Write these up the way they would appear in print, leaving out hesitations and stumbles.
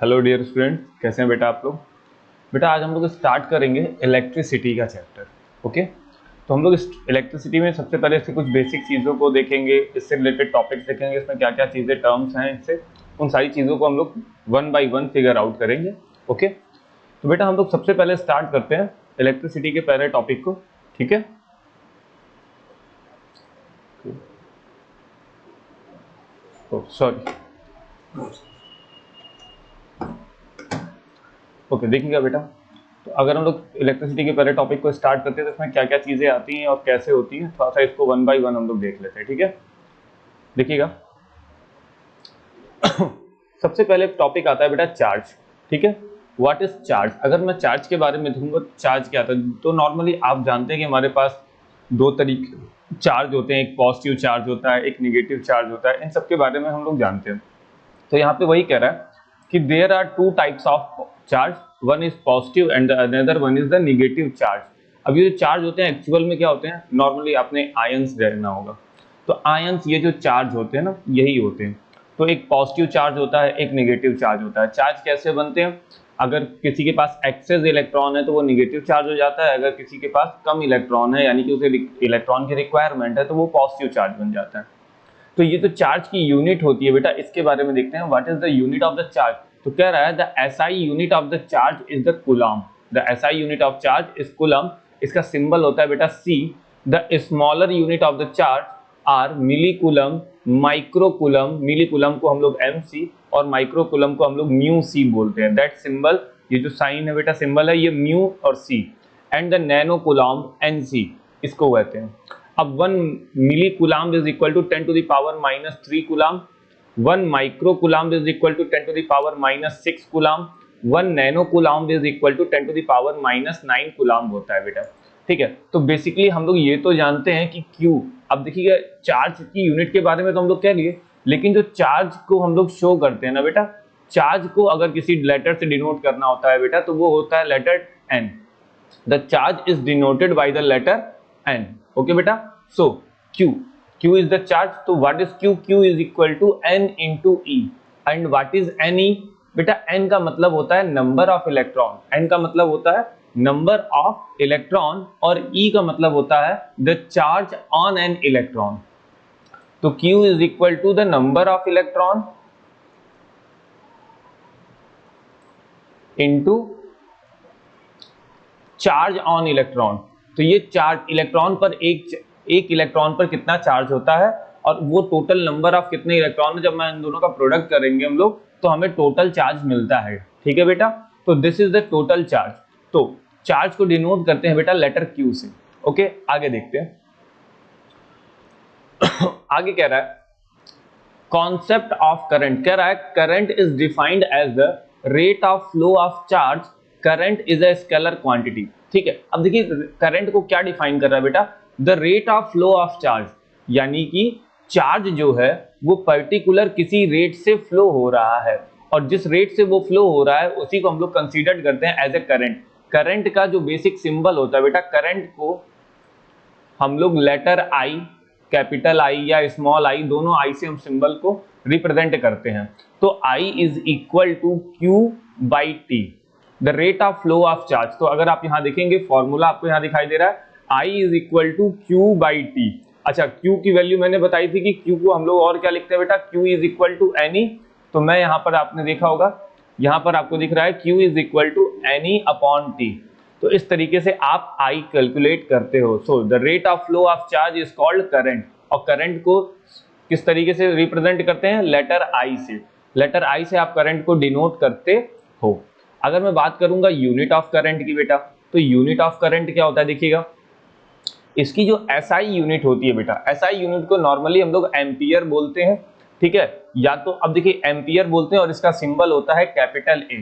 Hello dear student, कैसे हैं बेटा आप लोग। बेटा आज हम लोग स्टार्ट करेंगे इलेक्ट्रिसिटी का चैप्टर। ओके, तो हम लोग इस इलेक्ट्रिसिटी में सबसे पहले इससे कुछ बेसिक चीज़ों को देखेंगे, इससे रिलेटेड टॉपिक्स देखेंगे, इसमें क्या क्या चीज़ें टर्म्स हैं, इससे उन सारी चीज़ों को हम लोग one by one figure out करेंगे। ओके, तो बेटा हम लोग सबसे पहले स्टार्ट करते हैं इलेक्ट्रिसिटी के पहले टॉपिक को। ठीक है, सॉरी, ओके देखिएगा बेटा। तो अगर हम लोग इलेक्ट्रिसिटी के पहले टॉपिक को स्टार्ट करते हैं तो इसमें क्या क्या चीज़ें आती हैं और कैसे होती हैं, थोड़ा सा इसको वन बाय वन हम लोग देख लेते हैं। ठीक है, देखिएगा। सबसे पहले टॉपिक आता है बेटा चार्ज। ठीक है, व्हाट इज चार्ज। अगर मैं चार्ज के बारे में देखूंगा चार्ज क्या आता है, तो नॉर्मली आप जानते हैं कि हमारे पास दो तरीके चार्ज होते हैं, एक पॉजिटिव चार्ज होता है, एक निगेटिव चार्ज होता है। इन सब के बारे में हम लोग जानते हैं। तो यहाँ पे वही कह रहा है कि there are two types of charge, one is positive and another one is the negative charge. अब ये जो चार्ज होते हैं एक्चुअल में क्या होते हैं, नॉर्मली आपने आयंस जानना होगा। तो आयंस ये जो चार्ज होते हैं ना, यही होते हैं। तो एक पॉजिटिव चार्ज होता है, एक निगेटिव चार्ज होता है। चार्ज कैसे बनते हैं, अगर किसी के पास एक्सेस इलेक्ट्रॉन है तो वो निगेटिव चार्ज हो जाता है, अगर किसी के पास कम इलेक्ट्रॉन है यानी कि उसे इलेक्ट्रॉन की रिक्वायरमेंट है तो वो पॉजिटिव चार्ज बन जाता है। तो ये तो चार्ज की यूनिट होती है बेटा, इसके बारे में देखते हैं। What is the unit of the charge. तो कह रहा है the SI unit of the charge is the coulomb. The SI unit of charge is coulomb. इसका सिंबल होता है बेटा C. The smaller unit of the charge are milli coulomb, micro coulomb. Milli coulomb को हम लोग mc और micro coulomb को हम लोग म्यू सी बोलते हैं। दैट सिंबल, ये जो साइन है बेटा, सिंबल है ये म्यू और C. And the nano coulomb nc इसको कहते हैं। अब 1 milli coulomb is equal to 10 to the power -3 coulomb. 1 micro coulomb is equal to 10 to the power -6 coulomb. 1 nano coulomb is equal to 10 to the power -9 coulomb होता है बेटा। ठीक है, तो बेसिकली हम लोग ये तो जानते हैं कि Q। अब देखिएगा चार्ज की यूनिट के बारे में तो हम लोग कह लिए, लेकिन जो चार्ज को हम लोग शो करते हैं ना बेटा, चार्ज को अगर किसी लेटर से डिनोट करना होता है बेटा तो वो होता है letter N। The charge is denoted by the letter N। Okay बेटा, so Q is the charge। तो what is Q is equal to N into E। and what is Ne बेटा, N का मतलब होता है नंबर ऑफ इलेक्ट्रॉन। N का मतलब होता है नंबर ऑफ इलेक्ट्रॉन और E का मतलब होता है the charge on an electron. तो Q is equal to the number of electron into charge on electron. तो ये चार्ज इलेक्ट्रॉन पर एक इलेक्ट्रॉन पर कितना चार्ज होता है और वो टोटल नंबर ऑफ कितने इलेक्ट्रॉन है, जब मैं इन दोनों का प्रोडक्ट करेंगे हम लोग तो हमें टोटल चार्ज मिलता है। ठीक है बेटा, तो this is the total charge. तो चार्ज को डिनोट करते हैं बेटा लेटर Q से। ओके, आगे देखते हैं। आगे कह रहा है कॉन्सेप्ट ऑफ करंट। कह रहा है current is defined as the rate of flow of charge. Current is a scalar quantity. ठीक है, अब देखिए करंट को क्या डिफाइन कर रहा है बेटा, the rate of flow of charge, यानी कि चार्ज जो है वो पर्टिकुलर किसी रेट से फ्लो हो रहा है और जिस रेट से वो फ्लो हो रहा है उसी को हम लोग कंसीडर करते हैं एज ए करंट। करंट का जो बेसिक सिंबल होता है बेटा, करंट को हम लोग लेटर I, कैपिटल I या स्मॉल I, दोनों I से हम सिंबल को रिप्रेजेंट करते हैं। तो I is equal to Q by T, the rate of flow of charge. तो अगर आप यहाँ देखेंगे फॉर्मूला आपको यहाँ दिखाई दे रहा है, I is equal to Q by T। अच्छा, Q की वैल्यू मैंने बताई थी कि Q को हम लोग और क्या लिखते हैं बेटा, Q is equal to NE। तो मैं यहाँ पर आपने देखा होगा, यहाँ पर आपको दिख रहा है Q is equal to NE upon T। तो इस तरीके से आप I कैलकुलेट करते हो। So the rate of flow of charge is called current. और करंट को किस तरीके से रिप्रेजेंट करते हैं, लेटर I से। लेटर I से आप करंट को डिनोट करते हो। अगर मैं बात करूंगा यूनिट ऑफ करंट की बेटा, तो यूनिट ऑफ करंट क्या होता है, देखिएगा इसकी जो SI यूनिट होती है बेटा, SI यूनिट को नॉर्मली हम लोग एम्पियर बोलते हैं। ठीक है, या तो अब देखिए एम्पियर बोलते हैं और इसका सिंबल होता है कैपिटल A।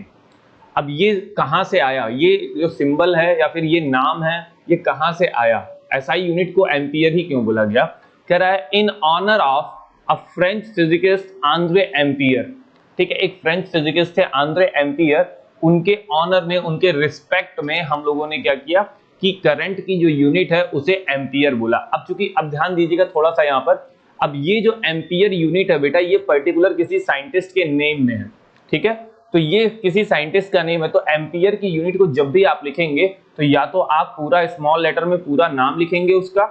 अब ये कहां से आया, ये जो सिंबल है या फिर ये नाम है, ये कहां से आया, SI यूनिट को एम्पियर ही क्यों बोला गया। कह रहा है in honour of a French physicist Andre Ampere. ठीक है, एक फ्रेंच फिजिसिस्ट थे आंद्रे एम्पियर, उनके ऑनर में, उनके रिस्पेक्ट में हम लोगों ने क्या किया कि करंट की जो यूनिट है उसे एम्पियर बोला। अब चूंकि अब ध्यान दीजिएगा थोड़ा सा यहाँ पर, अब ये जो एम्पियर यूनिट है बेटा, ये पर्टिकुलर किसी साइंटिस्ट के नेम में है। ठीक है, तो ये किसी साइंटिस्ट का नेम है। तो एम्पियर की यूनिट को जब भी आप लिखेंगे तो या तो आप पूरा स्मॉल लेटर में पूरा नाम लिखेंगे उसका,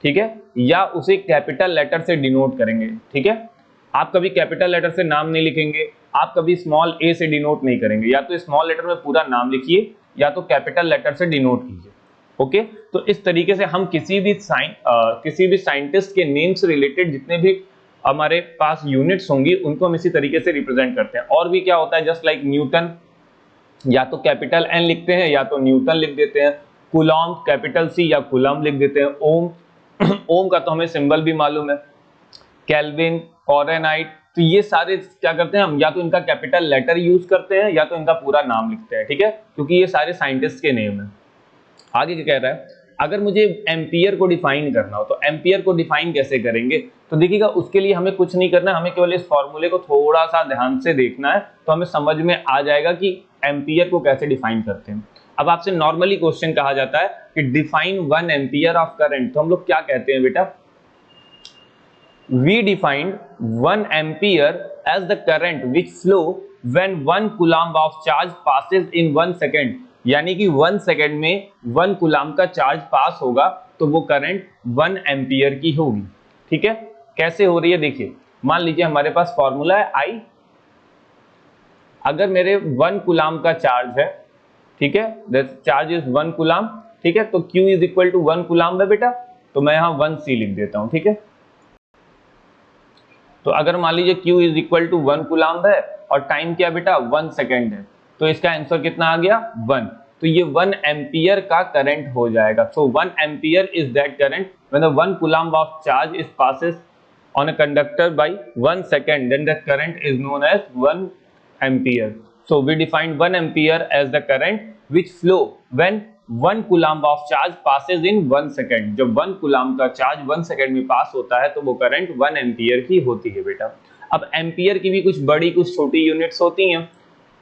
ठीक है, या उसे कैपिटल लेटर से डिनोट करेंगे, ठीक है। आप कभी कैपिटल लेटर से नाम नहीं लिखेंगे, आप कभी स्मॉल ए से डिनोट नहीं करेंगे, या तो स्मॉल लेटर में पूरा नाम लिखिए या तो कैपिटल लेटर से डिनोट कीजिए। ओके, तो इस तरीके से हम किसी भी साइंटिस्ट के नेम से रिलेटेड जितने भी हमारे पास यूनिट्स होंगी उनको हम इसी तरीके से रिप्रेजेंट करते हैं। और भी क्या होता है, जस्ट लाइक न्यूटन, या तो कैपिटल एन लिखते हैं या तो न्यूटन लिख देते हैं। कूलॉम कैपिटल सी या कूलम लिख देते हैं। ओम ओम का तो हमें सिंबल भी मालूम है। केल्विन, फॉरेनहाइट, तो ये सारे क्या करते हैं हम, या तो इनका कैपिटल लेटर यूज करते हैं या तो इनका पूरा नाम लिखते हैं, ठीक है, क्योंकि ये सारे साइंटिस्ट के नेम है। आगे क्या कह रहा है, अगर मुझे एम्पियर को डिफाइन करना हो तो एम्पियर को डिफाइन कैसे करेंगे, तो देखिएगा उसके लिए हमें कुछ नहीं करना, हमें केवल इस फॉर्मूले को थोड़ा सा ध्यान से देखना है तो हमें समझ में आ जाएगा कि एम्पियर को कैसे डिफाइन करते हैं। अब आपसे नॉर्मली क्वेश्चन कहा जाता है कि डिफाइन 1 एम्पियर ऑफ करंट, तो हम लोग क्या कहते हैं बेटा, we defined 1 ampere as the current which flow when 1 coulomb of charge passes in 1 second, यानी कि 1 सेकेंड में 1 कूलम्ब का चार्ज पास होगा तो वो करंट 1 एम्पियर की होगी, ठीक है। कैसे हो रही है देखिए, मान लीजिए हमारे पास फॉर्मूला है आई, अगर मेरे 1 कूलम्ब का चार्ज है, ठीक है, द चार्ज इज 1 कूलम्ब, ठीक है, तो Q is equal to 1 coulomb है बेटा, तो मैं यहाँ 1C लिख देता हूँ, ठीक है। तो अगर मान लीजिए Q is equal to 1 coulomb है और टाइम क्या बेटा 1 सेकेंड है, तो इसका आंसर कितना आ गया 1, तो ये 1 एम्पियर का करंट हो जाएगा। सो 1 ampere is that current when the 1 coulomb of charge is passes on a conductor by 1 second, then the current is known as 1 ampere. So we defined 1 ampere as the current which flow when 1 coulomb of charge passes in 1 second. जब 1 coulomb का charge 1 second में पास होता है तो वो current 1 ampere की होती है बेटा। अब एम्पियर की भी कुछ बड़ी कुछ छोटी यूनिट्स होती हैं,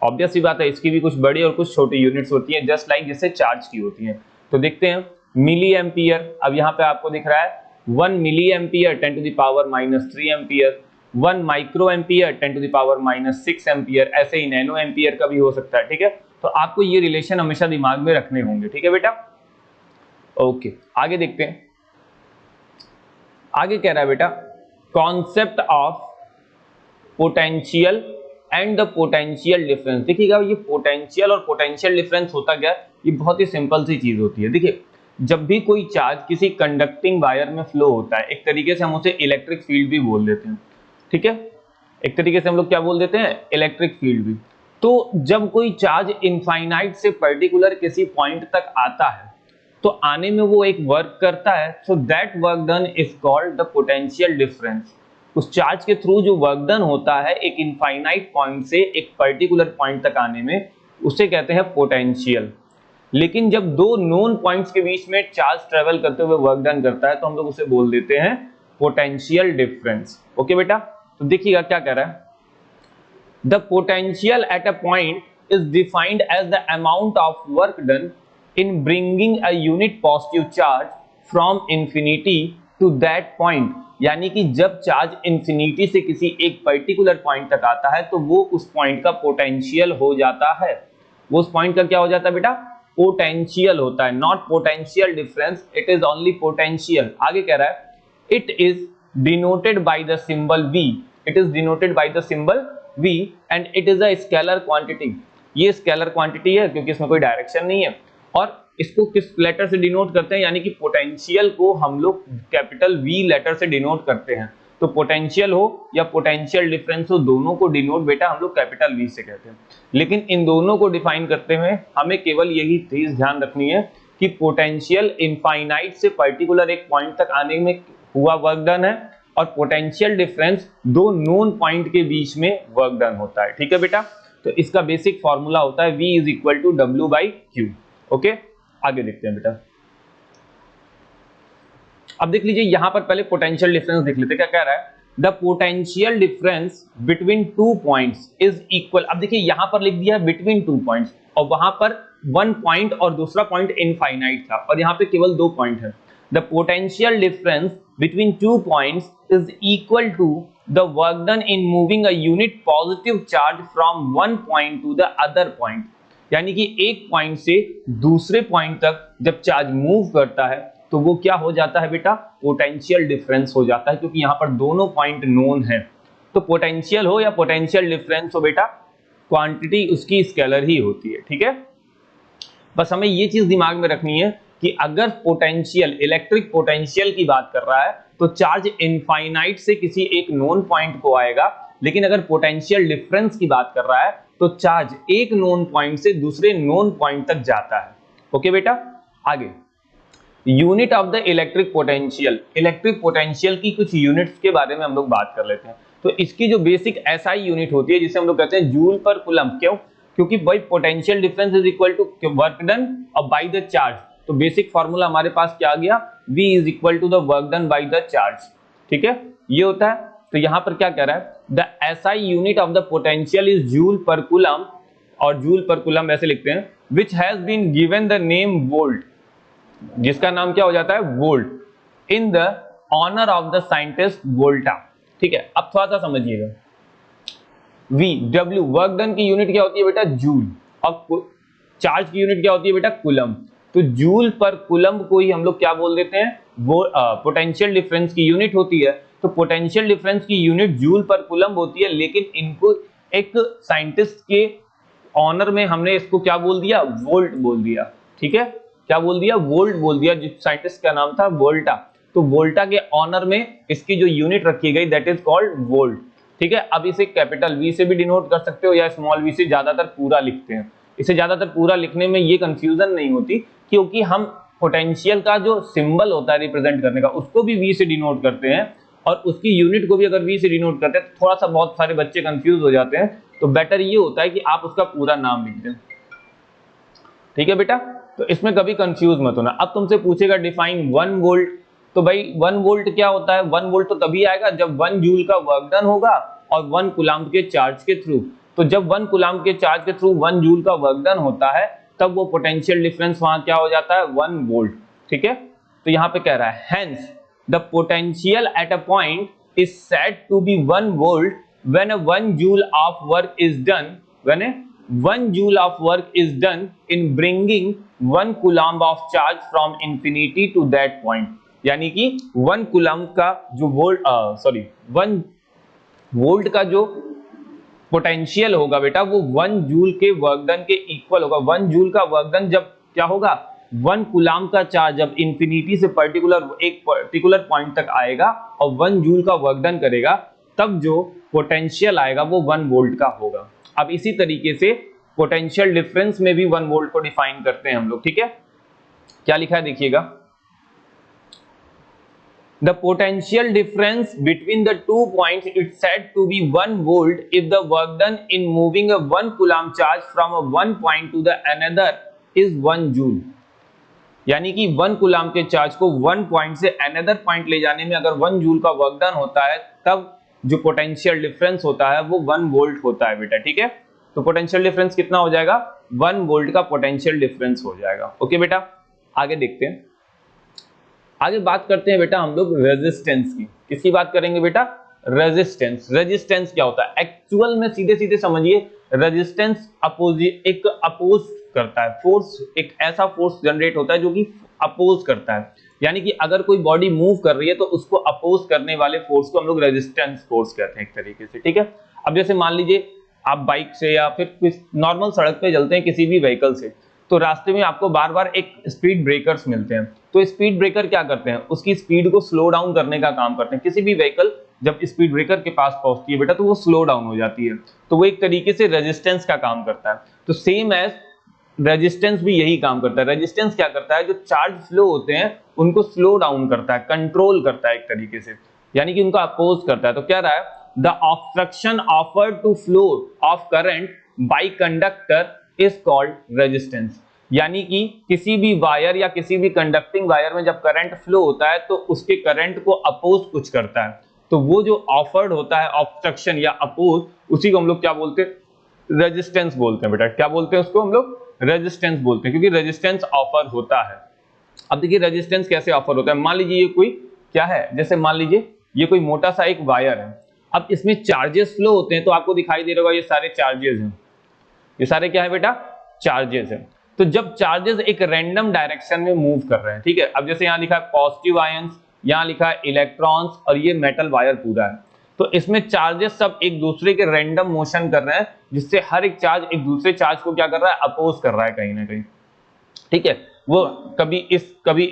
ऑब्वियस सी बात है, इसकी भी कुछ बड़ी और कुछ छोटी यूनिट्स होती हैं, जस्ट लाइक जैसे चार्ज की होती हैं। तो देखते हैं मिली एम्पियर, अब यहाँ पे आपको दिख रहा है 1 milli ampere 10 to the power -3 ampere, 1 micro ampere 10 to the power -6 ampere, ऐसे ही नैनो एम्पियर का भी हो सकता है, ठीक है। तो आपको ये रिलेशन हमेशा दिमाग में रखने होंगे, ठीक है बेटा। ओके, आगे देखते हैं, आगे कह रहा है बेटा concept of potential and the potential difference. देखिएगा ये पोटेंशियल और पोटेंशियल डिफरेंस होता क्या है, ये बहुत ही सिंपल सी चीज होती है। देखिए जब भी कोई चार्ज किसी कंडक्टिंग वायर में फ्लो होता है, एक तरीके से हम उसे इलेक्ट्रिक फील्ड भी बोल देते हैं, ठीक है, एक तरीके से हम लोग क्या बोल देते हैं, इलेक्ट्रिक फील्ड भी। तो जब कोई चार्ज इनफाइनाइट से पर्टिकुलर किसी पॉइंट तक आता है तो आने में वो एक वर्क करता है, so that work done is called the potential difference. उस चार्ज के थ्रू जो वर्क डन होता है एक इनफाइनाइट पॉइंट से एक पर्टिकुलर पॉइंट तक आने में, उसे कहते हैं पोटेंशियल। लेकिन जब दो नोन पॉइंट्स के बीच में चार्ज ट्रेवल करते हुए वर्क डन करता है तो हम लोग उसे बोल देते हैं पोटेंशियल डिफरेंस। ओके बेटा, तो देखिएगा क्या कह रहा है, the potential at a point is defined as the amount of work done in bringing a unit positive charge from infinity to that point. यानी कि जब चार्ज इंफिनिटी से किसी एक पर्टिकुलर पॉइंट तक आता है तो वो उस पॉइंट का पोटेंशियल हो जाता है। वो उस पॉइंट का क्या हो जाता है बेटा, पोटेंशियल होता है, not potential difference, it is only potential. आगे कह रहा है it is denoted by the symbol V, it is denoted by the symbol V and it is a scalar quantity. ये स्केलर क्वांटिटी है क्योंकि इसमें कोई डायरेक्शन नहीं है। और इसको किस लेटर से डिनोट करते हैं, यानी कि पोटेंशियल को हम लोग कैपिटल V लेटर से डिनोट करते हैं। तो पोटेंशियल हो या पोटेंशियल डिफरेंस हो, दोनों को डिनोट बेटा हम लोग कैपिटल V से कहते हैं। लेकिन इन दोनों को डिफाइन करते हुए हमें केवल यही चीज ध्यान रखनी है कि पोटेंशियल इनफाइनाइट से पर्टिकुलर एक पॉइंट तक आने में हुआ वर्क डन है और पोटेंशियल डिफरेंस दो नोन पॉइंट के बीच में वर्क डन होता है, ठीक है बेटा। तो इसका बेसिक फॉर्मूला होता है V is equal to W/Q। Okay, आगे देखते हैं बेटा। अब देख लीजिए यहां पर पहले पोटेंशियल डिफरेंस देख लेते हैं, क्या कह रहा है, the potential difference between 2 points is equal. अब देखिए यहां पर लिख दिया बिटवीन 2 पॉइंट्स और वहां पर 1 पॉइंट और दूसरा पॉइंट इनफाइनाइट था और यहां पे केवल 2 पॉइंट है। The potential difference between 2 points is equal to the work done in moving a unit positive charge from one point to the other point. यानी कि एक पॉइंट से दूसरे पॉइंट तक जब चार्ज मूव करता है तो वो क्या हो जाता है बेटा, पोटेंशियल डिफरेंस हो जाता है, क्योंकि यहाँ पर दोनों पॉइंट नोन है। तो पोटेंशियल हो या पोटेंशियल डिफरेंस हो बेटा, क्वांटिटी उसकी स्केलर ही होती है। ठीक है, बस हमें ये चीज दिमाग में रखनी है कि अगर पोटेंशियल, इलेक्ट्रिक पोटेंशियल की बात कर रहा है तो चार्ज इनफाइनाइट से किसी एक नोन पॉइंट को आएगा, लेकिन अगर पोटेंशियल डिफरेंस की बात कर रहा है तो चार्ज एक नोन पॉइंट से दूसरे नोन पॉइंट तक जाता है। ओके बेटा, आगे unit of the electric potential. Electric potential की कुछ यूनिट्स के बारे में हम लोग बात कर लेते हैं। तो इसकी जो बेसिक एसआई यूनिट होती है जिसे हम लोग कहते हैं जूल पर कूलम्ब। क्यों? क्योंकि भाई potential difference is equal to work done और बाय द चार्ज। तो बेसिक फार्मूला हमारे पास क्या आ गया, V is equal to the work done by the charge. ठीक है, ये होता है। तो यहां पर क्या कह रहा है, the SI unit of the potential is joule per coulomb, और जूल पर कूलम्ब ऐसे लिखते हैं, which has been given the name volt, जिसका नाम क्या हो जाता है, volt, in the honour of the scientist Volta. ठीक है, अब थोड़ा सा समझिएगा, V W वर्क डन की यूनिट क्या होती है बेटा, जूल, और चार्ज की यूनिट क्या होती है बेटा, कूलम्ब। तो जूल पर कूलम्ब को ही हम लोग क्या बोल देते हैं, वो पोटेंशियल डिफरेंस की यूनिट होती है। तो पोटेंशियल डिफरेंस की यूनिट जूल पर कूलम्ब होती है, लेकिन इनको एक साइंटिस्ट के ऑनर में हमने इसको क्या बोल दिया, वोल्ट बोल दिया। ठीक है, क्या बोल दिया, वोल्ट बोल दिया, जिस साइंटिस्ट का नाम था वोल्टा। तो वोल्टा के ऑनर में इसकी जो यूनिट रखी गई दैट इज कॉल्ड वोल्ट। ठीक है, अब इसे कैपिटल V से भी डिनोट कर सकते हो या स्मॉल v से, ज्यादातर पूरा लिखते हैं। इसे ज्यादातर पूरा लिखने में ये कंफ्यूजन नहीं होती, क्योंकि हम पोटेंशियल का जो सिंबल होता है रिप्रेजेंट करने का, उसको भी V से डिनोट करते हैं, और उसकी यूनिट को भी अगर V से डिनोट करते हैं तो थोड़ा सा बहुत सारे बच्चे कंफ्यूज हो जाते हैं। तो बेटर ये होता है कि आप उसका पूरा नाम लिख दें। ठीक है बेटा, तो इसमें कभी कंफ्यूज मत होना। अब तुमसे पूछेगा डिफाइन 1 वोल्ट, तो भाई 1 वोल्ट क्या होता है, 1 वोल्ट तो तभी आएगा जब 1 जूल का वर्क डन होगा और 1 कूलम्ब के चार्ज के थ्रू। तो जब 1 कूलम्ब के चार्ज के थ्रू 1 जूल का वर्क डन होता है तब वो पोटेंशियल डिफरेंस वहां क्या हो जाता है, 1 वोल्ट। ठीक है, तो यहां पे कह रहा है hence the potential at a point is said to be 1 volt when 1 joule of work is done, when 1 joule of work is done in bringing 1 coulomb of charge from infinity to that point। यानी कि 1 coulomb का जो one volt का जो potential होगा बेटा वो 1 joule के वर्क डन के इक्वल होगा। 1 जूल का वर्क डन जब क्या होगा, 1 कूलम्ब का चार्ज जब इंफिनिटी से एक पर्टिकुलर पॉइंट तक आएगा और 1 जूल का वर्क डन करेगा, तब जो पोटेंशियल आएगा वो 1 वोल्ट का होगा। अब इसी तरीके से पोटेंशियल डिफरेंस में भी 1 वोल्ट को डिफाइन करते हैं हम लोग। ठीक है, क्या लिखा है देखिएगा, the potential difference between the 2 points is said to be 1 volt if the work done in moving a 1 coulomb charge from a 1 point to the another is 1 joule. यानी कि 1 कूलम्ब के चार्ज को 1 पॉइंट से another point ले जाने में अगर 1 joule का वर्क डन होता है तब जो पोटेंशियल डिफरेंस होता है वो 1 वोल्ट होता है बेटा। ठीक है, तो पोटेंशियल डिफरेंस कितना हो जाएगा, 1 वोल्ट का पोटेंशियल डिफरेंस हो जाएगा। ओके बेटा, आगे देखते हैं। आगे बात करते हैं बेटा हम लोग रेजिस्टेंस की। किसकी बात करेंगे बेटा, रेजिस्टेंस। रेजिस्टेंस क्या होता है एक्चुअल में, सीधे सीधे समझिए, रेजिस्टेंस एक अपोज करता है फोर्स, एक ऐसा फोर्स जनरेट होता है जो कि अपोज करता है। यानी कि अगर कोई बॉडी मूव कर रही है तो उसको अपोज करने वाले फोर्स को हम लोग रेजिस्टेंस फोर्स कहते हैं एक तरीके से। ठीक है, अब जैसे मान लीजिए आप बाइक से या फिर कुछ नॉर्मल सड़क पे चलते हैं किसी भी व्हीकल से, तो रास्ते में आपको बार बार एक स्पीड ब्रेकर्स मिलते हैं। तो स्पीड ब्रेकर क्या करते हैं, उसकी स्पीड को स्लो डाउन करने का काम करते हैं। किसी भी व्हीकल जब स्पीड ब्रेकर के पास पहुंचती है बेटा तो वो स्लो डाउन हो जाती है, तो वो एक तरीके से रेजिस्टेंस का काम करता है। तो सेम एज रेजिस्टेंस भी यही काम करता है। रेजिस्टेंस क्या करता है, जो चार्ज फ्लो होते हैं उनको स्लो डाउन करता है, कंट्रोल करता है एक तरीके से, यानी कि उनका अपोज करता है। तो क्या रहा है, the obstruction offered to flow of current by conductor is called resistance. यानी कि किसी भी वायर या किसी भी कंडक्टिंग वायर में जब करंट फ्लो होता है तो उसके करंट को अपोज कुछ करता है, तो वो जो ऑफर्ड होता है ऑब्स्ट्रक्शन या अपोज, उसी को हम लोग क्या बोलते हैं, रेजिस्टेंस बोलते हैं बेटा। क्या बोलते हैं उसको हम लोग, रेजिस्टेंस बोलते हैं, क्योंकि रेजिस्टेंस ऑफर होता है। अब देखिए रेजिस्टेंस कैसे ऑफर होता है, मान लीजिए ये कोई क्या है, जैसे मान लीजिए ये कोई मोटा सा एक वायर है अब इसमें चार्जेस फ्लो होते हैं, तो आपको दिखाई दे रहा होगा ये सारे चार्जेस हैं, ये सारे क्या है बेटा, चार्जेस हैं। तो जब चार्जेस एक रैंडम डायरेक्शन में मूव कर रहे हैं, ठीक है, अब जैसे यहाँ लिखा है पॉजिटिव आयंस, यहाँ लिखा है इलेक्ट्रॉन्स, और ये मेटल वायर पूरा है, तो इसमें चार्जेस सब एक दूसरे के रैंडम मोशन कर रहे हैं, जिससे हर एक चार्ज एक दूसरे चार्ज को क्या कर रहा है, अपोज कर रहा है कहीं ना कहीं, ठीक है। वो कभी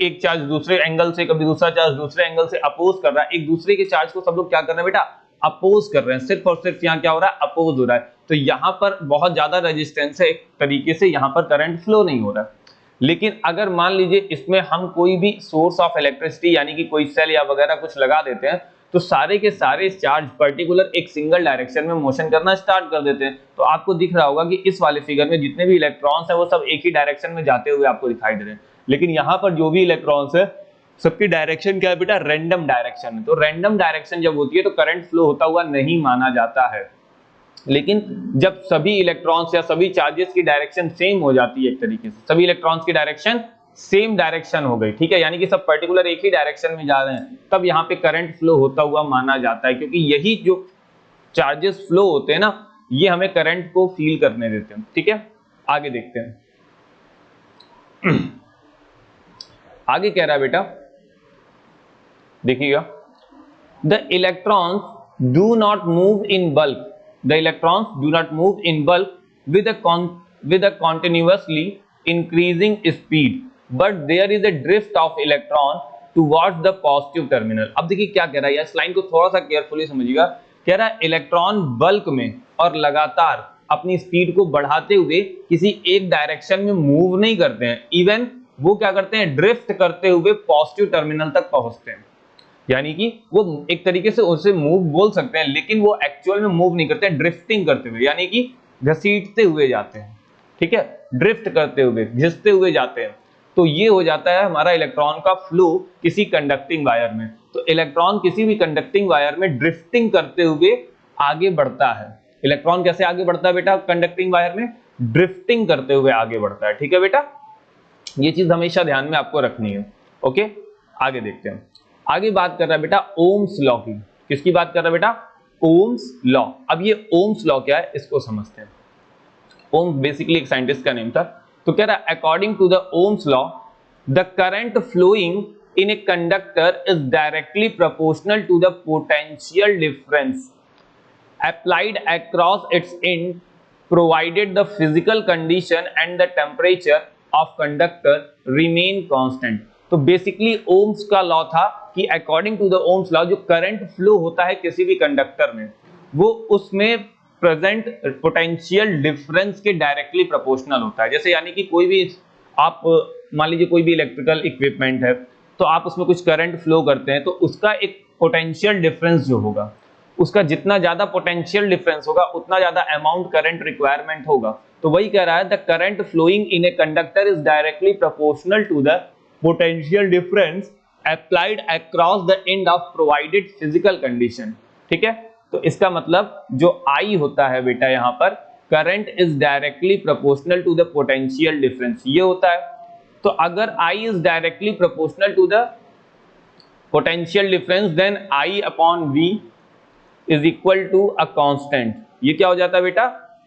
एक चार्ज दूसरे एंगल से, कभी दूसरा चार्ज दूसरे एंगल से अपोज कर रहा है, एक दूसरे के चार्ज को सब लोग क्या कर रहे हैं बेटा, अपोज कर रहे हैं, सिर्फ और सिर्फ यहाँ क्या हो रहा है, अपोज हो रहा है। तो यहाँ पर बहुत ज्यादा रेजिस्टेंस है, एक तरीके से यहाँ पर करंट फ्लो नहीं हो रहा है। लेकिन अगर मान लीजिए इसमें हम कोई भी सोर्स ऑफ इलेक्ट्रिसिटी यानी कि कोई सेल या वगैरह कुछ लगा देते हैं, तो सारे के सारे चार्ज पर्टिकुलर एक सिंगल डायरेक्शन में मोशन करना स्टार्ट कर देते हैं। तो आपको दिख रहा होगा कि इस वाले फिगर में जितने भी इलेक्ट्रॉन्स हैं वो सब एक ही डायरेक्शन में जाते हुए आपको दिखाई दे रहे हैं, लेकिन यहाँ पर जो भी इलेक्ट्रॉन्स है सबकी डायरेक्शन क्या है बेटा, रैंडम डायरेक्शन है। तो रैंडम डायरेक्शन जब होती है तो करंट फ्लो होता हुआ नहीं माना जाता है। लेकिन जब सभी इलेक्ट्रॉन्स या सभी चार्जेस की डायरेक्शन सेम हो जाती है, एक तरीके से सभी इलेक्ट्रॉन्स की डायरेक्शन सेम डायरेक्शन हो गई, ठीक है, यानी कि सब पर्टिकुलर एक ही डायरेक्शन में जा रहे हैं, तब यहाँ पे करंट फ्लो होता हुआ माना जाता है, क्योंकि यही जो चार्जेस फ्लो होते हैं ना, ये हमें करंट को फील करने देते हैं, ठीक है। आगे देखते हैं। आगे कह रहा है बेटा, देखिएगा, the electrons do not move in bulk, the electrons do not move in bulk with a continuously increasing speed, but there is a drift of electron towards the positive terminal। अब देखिए क्या कह रहा है, इस लाइन को थोड़ा सा केयरफुली समझिएगा। कह रहा है इलेक्ट्रॉन बल्क में और लगातार अपनी स्पीड को बढ़ाते हुए किसी एक डायरेक्शन में मूव नहीं करते हैं, इवन वो क्या करते हैं, ड्रिफ्ट करते हुए पॉजिटिव टर्मिनल तक पहुंचते हैं। यानी कि वो एक तरीके से उसे मूव बोल सकते हैं, लेकिन वो एक्चुअल में मूव नहीं करते हैं, ड्रिफ्टिंग करते हुए, यानी कि घसीटते हुए जाते हैं, ठीक है, ड्रिफ्ट करते हुए, घिसते हुए जाते हैं। तो ये हो जाता है हमारा इलेक्ट्रॉन का फ्लो किसी कंडक्टिंग वायर में। तो इलेक्ट्रॉन किसी भी कंडक्टिंग वायर में ड्रिफ्टिंग करते हुए आगे बढ़ता है। इलेक्ट्रॉन कैसे आगे बढ़ता है बेटा, कंडक्टिंग वायर में ड्रिफ्टिंग करते हुए आगे बढ़ता है, ठीक है बेटा, ये चीज हमेशा ध्यान में आपको रखनी है। ओके, आगे देखते हैं। आगे बात कर रहा है बेटा ओम्स लॉ की। किसकी बात कर रहा है बेटा, ओम्स लॉ। अब ये ओम्स लॉ क्या है इसको समझते हैं। ओम्स बेसिकली एक साइंटिस्ट का नेम था। तो कह रहा है according to the Ohm's law the current flowing in a conductor is directly proportional to the potential difference applied across its end provided the physical condition and the temperature of conductor remain constant। तो basically Ohm's का law था कि according to the Ohm's law जो current flow होता है किसी भी conductor में, वो उसमें प्रेजेंट पोटेंशियल डिफरेंस के डायरेक्टली प्रोपोर्शनल होता है। जैसे यानी कि कोई भी आप मान लीजिए कोई भी इलेक्ट्रिकल इक्विपमेंट है, तो आप उसमें कुछ करंट फ्लो करते हैं, तो उसका एक पोटेंशियल डिफरेंस जो होगा, उसका जितना ज्यादा पोटेंशियल डिफरेंस होगा उतना ज्यादा अमाउंट करंट रिक्वायरमेंट होगा। तो वही कह रहा है the current flowing in a conductor is directly proportional to the potential difference applied across the end of provided physical condition. ठीक है, तो इसका मतलब जो I होता है बेटा यहाँ पर, current is directly proportional to the potential difference, ये होता है। तो अगर I is directly proportional to the potential difference then I upon V is equal to a constant. ये क्या हो जाता है बेटा,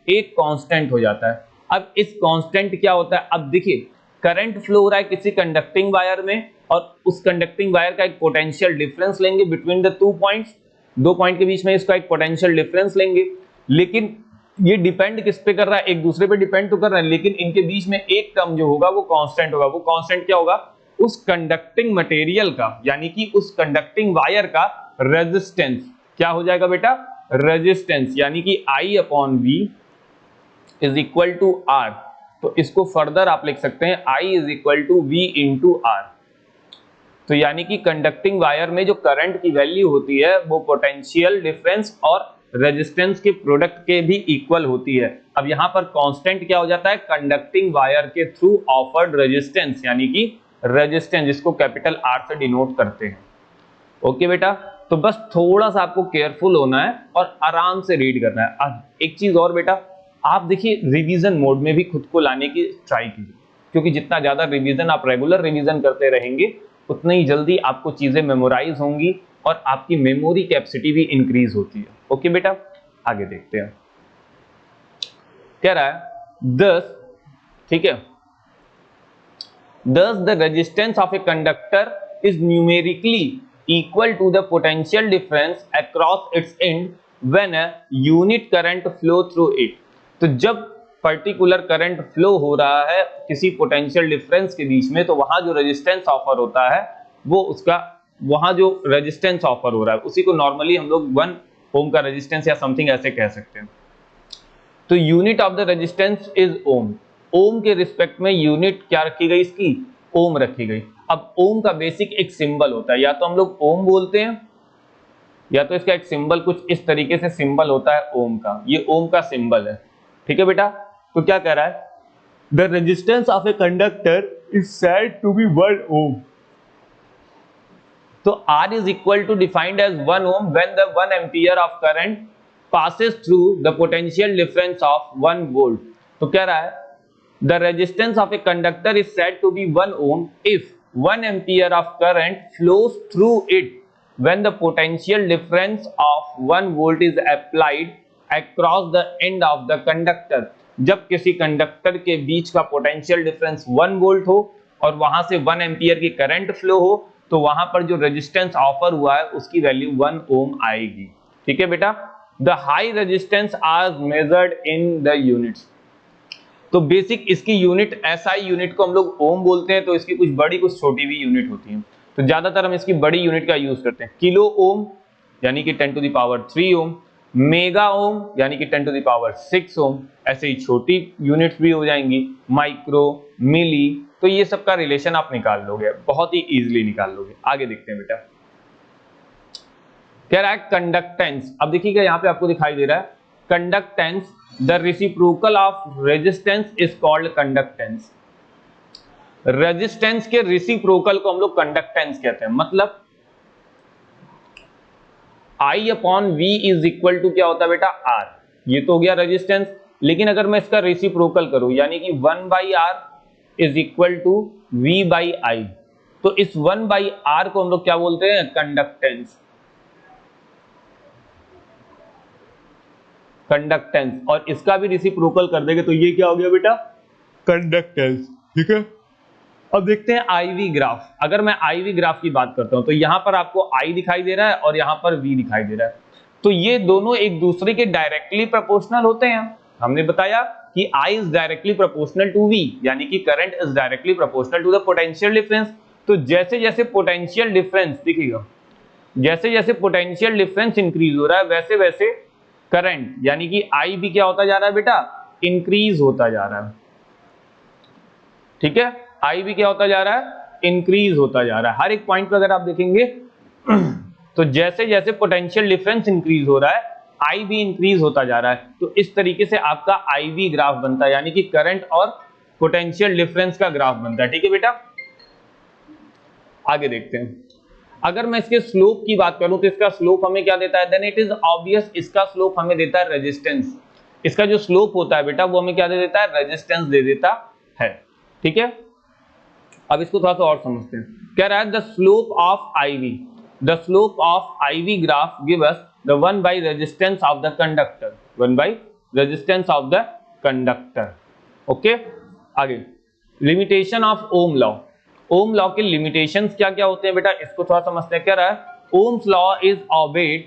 एक कांस्टेंट हो जाता है। अब इस कांस्टेंट क्या होता है, अब देखिए करंट फ्लो हो रहा है किसी कंडक्टिंग वायर में, और उस कंडक्टिंग वायर का एक पोटेंशियल डिफरेंस लेंगे बिटवीन द 2 पॉइंट्स, 2 पॉइंट के बीच में इसका एक पोटेंशियल डिफरेंस लेंगे। लेकिन ये डिपेंड किस पे कर रहा है, एक दूसरे पे डिपेंड तो कर रहा है, लेकिन इनके बीच में एक टर्म जो होगा वो कांस्टेंट होगा। वो कांस्टेंट क्या होगा, उस कंडक्टिंग मटेरियल का, यानी कि उस कंडक्टिंग वायर का रेजिस्टेंस क्या हो जाएगा बेटा, रेजिस्टेंस, यानी कि I upon V is equal to R। तो इसको फर्दर आप लिख सकते हैं I is equal to V into R। तो यानी कि कंडक्टिंग वायर में जो करंट की वैल्यू होती है वो पोटेंशियल डिफरेंस और रेजिस्टेंस के प्रोडक्ट के भी इक्वल होती है। अब यहाँ पर कांस्टेंट क्या हो जाता है, कंडक्टिंग वायर के थ्रू ऑफर्ड रेजिस्टेंस, यानी कि रेजिस्टेंस जिसको कैपिटल R से डिनोट करते हैं। ओके बेटा, तो बस थोड़ा सा आपको केयरफुल होना है और आराम से रीड करना है। अब एक चीज और बेटा, आप देखिए रिवीजन मोड में भी खुद को लाने की ट्राई कीजिए, क्योंकि जितना ज्यादा रिवीजन आप रेगुलर रिवीजन करते रहेंगे उतनी ही जल्दी आपको चीजें मेमोराइज होंगी, और आपकी मेमोरी कैपेसिटी भी इंक्रीज होती है। ओके बेटा, आगे देखते हैं। कह रहा है 10, ठीक है, thus the resistance of a conductor is numerically equal to the potential difference across its end when a unit current flow through it। तो जब पर्टिकुलर करंट फ्लो हो रहा है किसी पोटेंशियल डिफरेंस के बीच में, तो वहां जो रेजिस्टेंस ऑफर होता है वो उसका, वहां जो रेजिस्टेंस ऑफर हो रहा है उसी को नॉर्मली हम लोग 1 ओम का रेजिस्टेंस या समथिंग ऐसे कह सकते हैं। तो unit of the resistance is ohm. Ohm के रिस्पेक्ट में यूनिट क्या रखी गई, इसकी ओम रखी गई। अब ओम का बेसिक एक सिंबल होता है, या तो हम लोग ओम बोलते हैं या तो इसका एक सिंबल कुछ इस तरीके से सिंबल होता है ओम का, ये ओम का सिंबल है। ठीक है बेटा, तो क्या कह रहा है, the resistance of a conductor is said to be 1 ohm. तो R is equal to defined as 1 ohm when the 1 ampere of current passes through the potential difference of 1 volt। तो कह रहा है the resistance of a conductor is said to be 1 ohm if 1 ampere of current flows through it when the potential difference of 1 volt is applied across the end of the conductor। जब किसी conductor के बीच का potential difference 1 volt हो और वहां से 1 ampere की current flow हो, तो वहां पर जो रेजिस्टेंस ऑफर हुआ है उसकी वैल्यू 1 ओम आएगी। ठीक है बेटा, the high resistance R measured in the units. तो बेसिक इसकी यूनिट, एसआई यूनिट को हम लोग ओम बोलते हैं, तो इसकी कुछ बड़ी कुछ छोटी भी यूनिट होती है, तो ज्यादातर हम इसकी बड़ी यूनिट का यूज करते हैं। किलो ओम यानी कि 10 to the power 3 ohm, mega ohm यानी कि 10 टू द पावर 6 ओम, ऐसे ही छोटी यूनिट्स भी हो जाएंगी, माइक्रो, मिली। तो ये सब का रिलेशन आप निकाल लोगे, बहुत ही इजीली निकाल लोगे। आगे देखते हैं बेटा, कह रहा है कंडक्टेंस। अब देखिएगा यहाँ पे आपको दिखाई दे रहा है conductance, the reciprocal of resistance is called conductance. Resistance के रेसिप्रोकल को हम लोग कंडक्टेंस कहते हैं। मतलब I upon V is equal to क्या होता है बेटा, R। ये तो हो गया रेजिस्टेंस, लेकिन अगर मैं इसका रेसिप्रोकल करूं यानी कि 1 by R is equal to V by I, तो इस 1 बाई आर को हम लोग क्या बोलते हैं, कंडक्टेंस। कंडक्टेंस, और इसका भी रेसिप्रोकल कर देंगे तो ये क्या हो गया बेटा, कंडक्टेंस। ठीक है, अब देखते हैं आईवी ग्राफ। अगर मैं आईवी ग्राफ की बात करता हूं तो यहां पर आपको आई दिखाई दे रहा है और यहां पर वी दिखाई दे रहा है, तो ये दोनों एक दूसरे के डायरेक्टली प्रोपोर्शनल होते हैं। हमने बताया कि I is directly proportional to V, यानी कि current is directly proportional to the potential difference. तो जैसे जैसे पोटेंशियल डिफरेंस दिखेगा, जैसे जैसे पोटेंशियल डिफरेंस इंक्रीज हो रहा है, वैसे वैसे करंट यानी कि I भी क्या होता जा रहा है बेटा, इंक्रीज होता जा रहा है। ठीक है, I भी क्या होता जा रहा है, इंक्रीज होता जा रहा है। हर एक पॉइंट पर अगर आप देखेंगे तो जैसे जैसे पोटेंशियल डिफरेंस इंक्रीज हो रहा है, I भी इंक्रीज होता जा रहा है। तो इस तरीके से आपका IV ग्राफ बनता है, यानी कि करंट और पोटेंशियल डिफरेंस का ग्राफ बनता है। ठीक है बेटा, आगे देखते हैं। अगर मैं इसके स्लोप की बात करूं तो इसका स्लोप हमें क्या देता है, देन इट इज ऑब्वियस, इसका स्लोप हमें देता है रेजिस्टेंस। इसका जो स्लोप होता है बेटा वो हमें क्या दे देता है, रेजिस्टेंस दे देता है। ठीक है, अब इसको थोड़ा सा और समझते हैं। कह रहा है the slope of IV, the slope of IV graph give us the 1 by resistance of the conductor, 1 by resistance of the conductor। Okay, आगे limitation of ohm law. Ohm law के लिमिटेशंस क्या क्या होते हैं बेटा, इसको थोड़ा समझते हैं। क्या रहा है, ohm's law is obeyed,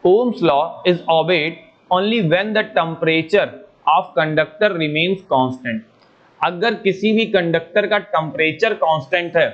ohm's law is obeyed only when the temperature of conductor remains constant. अगर किसी भी कंडक्टर का टेम्परेचर कांस्टेंट है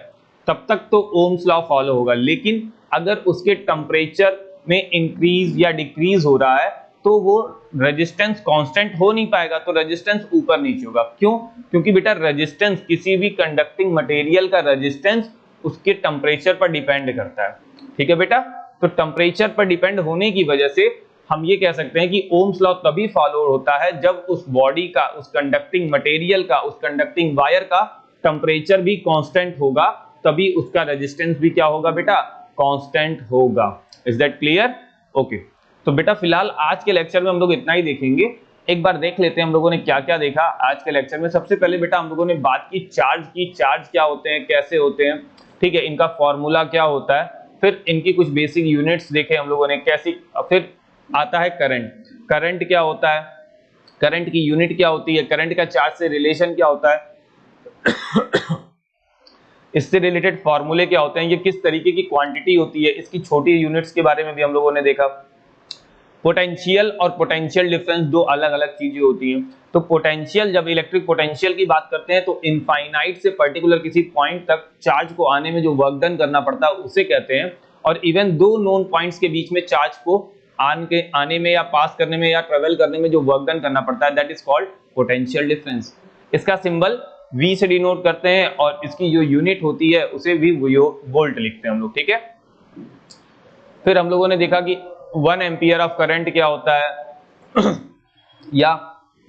तब तक तो ओम्स लॉ फॉलो होगा, लेकिन अगर उसके टेम्परेचर में इंक्रीज या डिक्रीज हो रहा है तो वो रेजिस्टेंस कांस्टेंट हो नहीं पाएगा, तो रेजिस्टेंस ऊपर नीचे होगा। क्यों, क्योंकि बेटा रेजिस्टेंस, किसी भी कंडक्टिंग मटेरियल का रेजिस्टेंस उसके टेम्परेचर पर डिपेंड करता है। ठीक है बेटा, तो टेम्परेचर पर डिपेंड होने की वजह से हम ये कह सकते हैं कि ओम्स लॉ तभी फॉलो होता है जब उस बॉडी का, उस कंडक्टिंग मटेरियल का, उस कंडक्टिंग वायर का टेम्परेचर भी कांस्टेंट होगा, तभी उसका रेजिस्टेंस भी क्या होगा बेटा, कांस्टेंट होगा। Is that clear? ओके, तो बेटा फिलहाल आज के लेक्चर में हम लोग इतना ही देखेंगे। एक बार देख लेते हैं हम लोगों ने क्या क्या देखा आज के लेक्चर में। सबसे पहले बेटा हम लोगों ने बात की चार्ज क्या होते हैं, कैसे होते हैं। ठीक है, इनका फॉर्मूला क्या होता है, फिर इनकी कुछ बेसिक यूनिट्स देखे हम लोगों ने कैसी, फिर आता है करंट। करंट क्या होता है, करंट की यूनिट क्या होती है, करंट का चार्ज से रिलेशन क्या होता है, इससे रिलेटेड फॉर्मूले क्या होते हैं, ये किस तरीके की क्वांटिटी होती है, इसकी छोटी यूनिट्स के बारे में भी हम लोगों ने देखा। पोटेंशियल और पोटेंशियल डिफरेंस दो अलग अलग चीजें होती हैं। तो पोटेंशियल, जब इलेक्ट्रिक पोटेंशियल की बात करते हैं तो इनफाइनाइट से पर्टिकुलर किसी पॉइंट तक चार्ज को आने में जो वर्क डन करना पड़ता है उसे कहते हैं। और इवन दो नोन पॉइंट्स के बीच में चार्ज को आने में या पास करने में या ट्रेवल करने में जो वर्क डन करना पड़ता है, that is called potential difference. इसका सिंबल V से डिनोट करते हैं और इसकी जो यूनिट होती है उसे भी वोल्ट लिखते हैं हम लोग, ठीक है। फिर हम लोगों ने देखा कि 1 एम्पियर ऑफ करंट क्या होता है या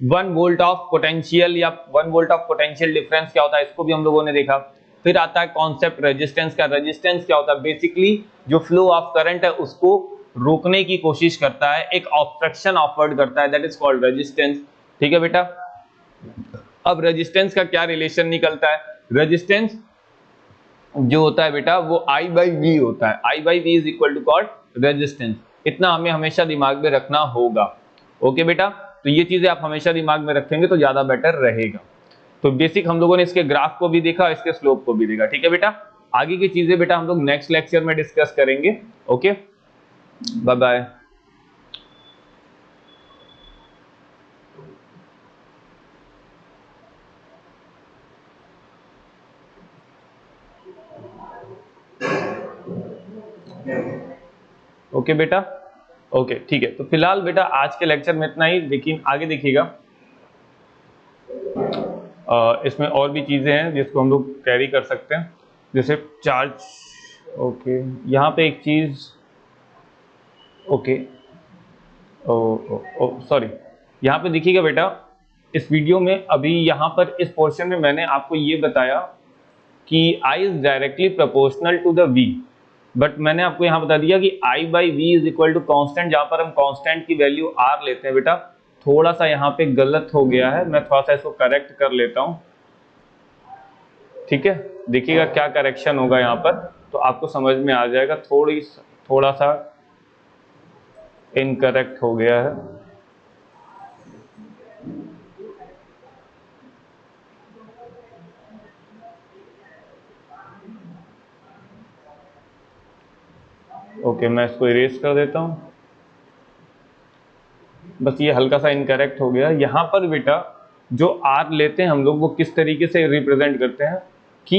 1 वोल्ट ऑफ पोटेंशियल या 1 वोल्ट ऑफ पोटेंशियल डिफरेंस क्या होता है, इसको भी हम लोगों ने देखा। फिर आता है कॉन्सेप्ट रेजिस्टेंस का। रेजिस्टेंस क्या होता है, बेसिकली जो फ्लो ऑफ करंट है उसको रोकने की कोशिश करता है, एक ऑब्स्ट्रक्शन ऑफर्ड करता है, दैट इज कॉल्ड रेजिस्टेंस, ठीक है बेटा। अब रेजिस्टेंस का क्या रिलेशन निकलता है, रेजिस्टेंस जो होता है बेटा वो I by V होता है, I by V is equal to called resistance. इतना हमें हमेशा दिमाग में रखना होगा, ओके बेटा। तो ये चीजें आप हमेशा दिमाग में रखेंगे तो ज्यादा बेटर रहेगा। तो बेसिक हम लोगों ने इसके ग्राफ को भी देखा, इसके स्लोप को भी देखा, ठीक है बेटा। आगे की चीजें बेटा हम लोग नेक्स्ट लेक्चर में डिस्कस करेंगे, ओके, बाय बाय। ओके बेटा, ओके ठीक है। तो फिलहाल बेटा आज के लेक्चर में इतना ही, लेकिन आगे देखिएगा इसमें और भी चीजें हैं जिसको हम लोग कैरी कर सकते हैं, जैसे चार्ज। ओके, यहाँ पे एक चीज, ओके, सॉरी, यहाँ पे देखिएगा बेटा इस वीडियो में अभी यहाँ पर इस पोर्शन में मैंने आपको ये बताया कि I is directly proportional to the V, but मैंने आपको यहाँ बता दिया कि I by V is equal to constant, जहाँ पर हम कॉन्स्टेंट की वैल्यू R लेते हैं बेटा। थोड़ा सा यहाँ पे गलत हो गया है, मैं थोड़ा सा इसको करेक्ट कर लेता हूँ, ठीक है। देखिएगा क्या करेक्शन होगा यहाँ पर तो आपको समझ में आ जाएगा। थोड़ा सा इनकरेक्ट हो गया है, ओके, मैं इसको इरेज कर देता हूँ। बस ये हल्का सा इनकरेक्ट हो गया। यहाँ पर बेटा जो R लेते हैं हम लोग वो किस तरीके से रिप्रेजेंट करते हैं कि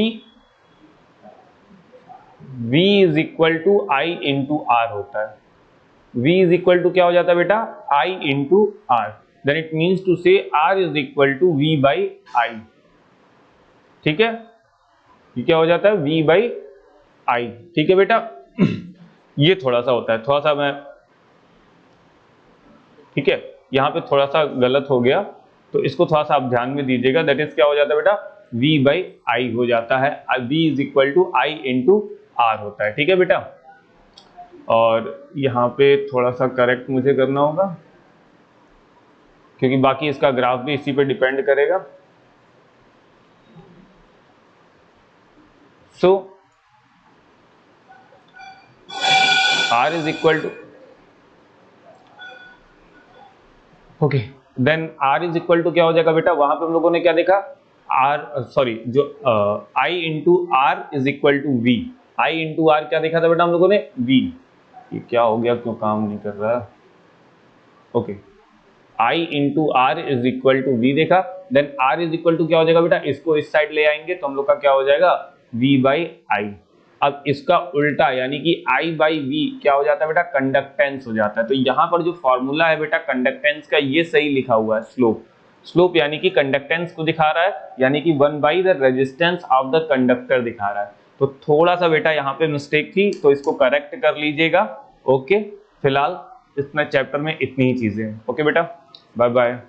V is equal to I into R होता है। V इज इक्वल टू क्या हो जाता है बेटा, I into R, then it means to say R is equal to V by I, ठीक है। ये क्या हो जाता है, V बाई I, ठीक है बेटा। ये थोड़ा सा होता है, थोड़ा सा मैं, ठीक है, यहाँ पे थोड़ा सा गलत हो गया तो इसको थोड़ा सा आप ध्यान में दीजिएगा। दैट इज क्या हो जाता है बेटा, V बाई I हो जाता है, V is equal to I into R होता है, ठीक है बेटा। और यहाँ पे थोड़ा सा करेक्ट मुझे करना होगा क्योंकि बाकी इसका ग्राफ भी इसी पे डिपेंड करेगा। So R is equal to, okay, then R is equal to क्या हो जाएगा बेटा, वहां पे हम लोगों ने क्या देखा, जो I into R is equal to V, I into R क्या देखा था बेटा हम लोगों ने, V। ये क्या हो गया, क्यों काम नहीं कर रहा है, okay, I into R is equal to V देखा। Then R is equal to क्या हो जाएगा बेटा, इसको इस साइड ले आएंगे तो हम लोग का क्या हो जाएगा, V बाई I। अब इसका उल्टा यानी कि I बाई V क्या हो जाता है बेटा, कंडक्टेंस हो जाता है। तो यहाँ पर जो फॉर्मूला है बेटा कंडक्टेंस का ये सही लिखा हुआ है, स्लोप। स्लोप यानी कि कंडक्टेंस को दिखा रहा है, यानी कि 1 by the resistance of the conductor दिखा रहा है। तो थोड़ा सा बेटा यहाँ पे मिस्टेक थी तो इसको करेक्ट कर लीजिएगा, ओके। फिलहाल इतना चैप्टर में इतनी ही चीजें हैं, ओके बेटा, बाय बाय।